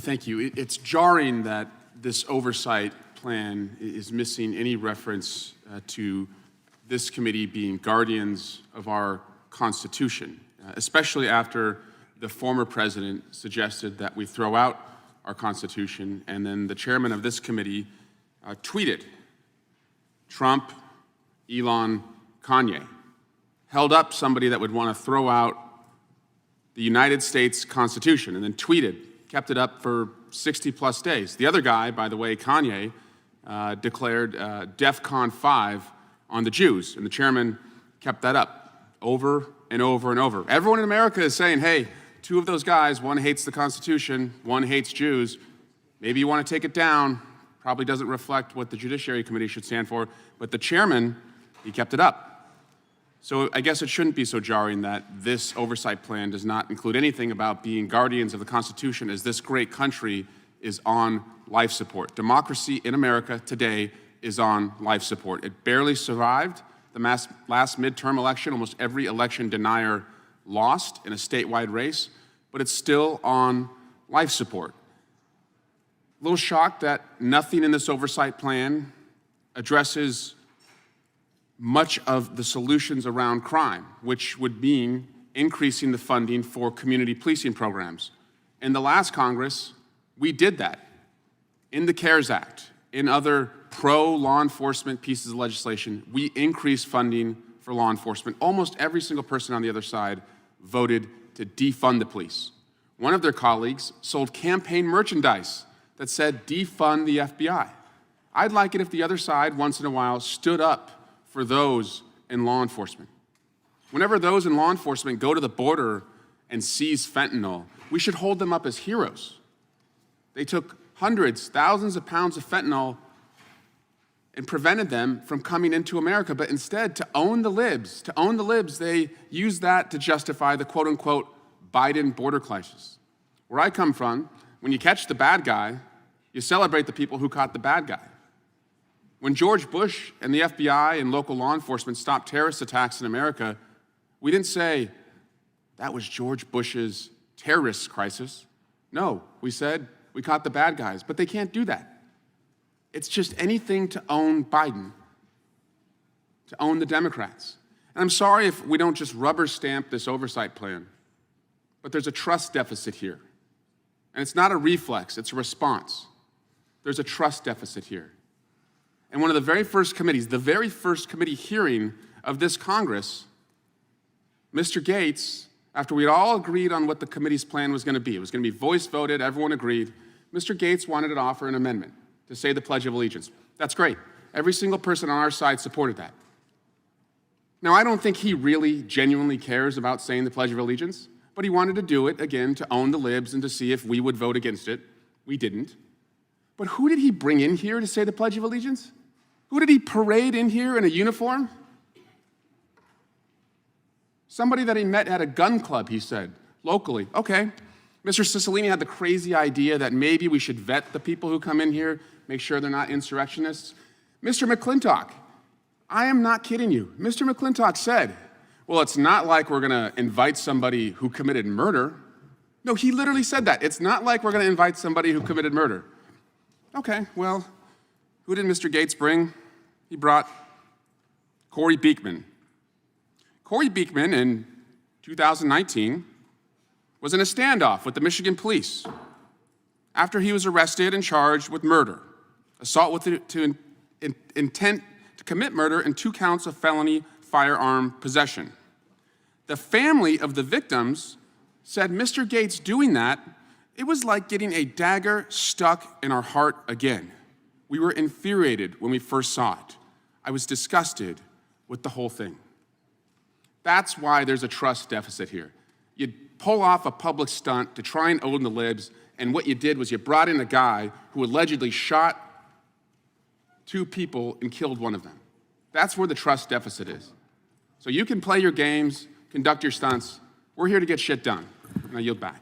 Thank you. It's jarring that this oversight plan is missing any reference to this committee being guardians of our Constitution, especially after the former president suggested that we throw out our Constitution, and then the chairman of this committee tweeted, Trump, Elon, Kanye, held up somebody that would want to throw out the United States Constitution, and then tweeted, kept it up for 60-plus days. The other guy, by the way, Kanye, declared DEFCON 5 on the Jews, and the chairman kept that up over and over and over. Everyone in America is saying, hey, two of those guys, one hates the Constitution, one hates Jews. Maybe you want to take it down. Probably doesn't reflect what the Judiciary Committee should stand for, but the chairman, he kept it up. So I guess it shouldn't be so jarring that this oversight plan does not include anything about being guardians of the Constitution, as this great country is on life support. Democracy in America today is on life support. It barely survived the last midterm election. Almost every election denier lost in a statewide race, but it's still on life support. A little shocked that nothing in this oversight plan addresses much of the solutions around crime, which would mean increasing the funding for community policing programs. In the last Congress, we did that. In the CARES Act, in other pro-law enforcement pieces of legislation, we increased funding for law enforcement. Almost every single person on the other side voted to defund the police. One of their colleagues sold campaign merchandise that said, defund the FBI. I'd like it if the other side, once in a while, stood up for those in law enforcement. Whenever those in law enforcement go to the border and seize fentanyl, we should hold them up as heroes. They took hundreds, thousands of pounds of fentanyl and prevented them from coming into America, but instead, to own the libs, they used that to justify the quote-unquote Biden border crisis. Where I come from, when you catch the bad guy, you celebrate the people who caught the bad guy. When George Bush and the FBI and local law enforcement stopped terrorist attacks in America, we didn't say, that was George Bush's terrorist crisis. No, we said, we caught the bad guys, but they can't do that. It's just anything to own Biden, to own the Democrats. And I'm sorry if we don't just rubber stamp this oversight plan, but there's a trust deficit here. And it's not a reflex, it's a response. There's a trust deficit here. And one of the very first committees, the very first committee hearing of this Congress, Mr. Gates, after we had all agreed on what the committee's plan was going to be, it was going to be voice voted, everyone agreed, Mr. Gates wanted to offer an amendment to say the Pledge of Allegiance. That's great. Every single person on our side supported that. Now, I don't think he really genuinely cares about saying the Pledge of Allegiance, but he wanted to do it, again, to own the libs and to see if we would vote against it. We didn't. But who did he bring in here to say the Pledge of Allegiance? Who did he parade in here in a uniform? Somebody that he met at a gun club, he said, locally. Okay. Mr. Cicilline had the crazy idea that maybe we should vet the people who come in here, make sure they're not insurrectionists. Mr. McClintock, I am not kidding you. Mr. McClintock said, well, it's not like we're going to invite somebody who committed murder. No, he literally said that. It's not like we're going to invite somebody who committed murder. Okay, well, who did Mr. Gates bring? He brought Corey Beekman. Corey Beekman, in 2019, was in a standoff with the Michigan police after he was arrested and charged with murder, assault with intent to commit murder, and 2 counts of felony firearm possession. The family of the victims said Mr. Gates doing that, it was like getting a dagger stuck in our heart again. We were infuriated when we first saw it. I was disgusted with the whole thing. That's why there's a trust deficit here. You pull off a public stunt to try and own the libs, and what you did was you brought in a guy who allegedly shot 2 people and killed one of them. That's where the trust deficit is. So you can play your games, conduct your stunts. We're here to get shit done. And I yield back.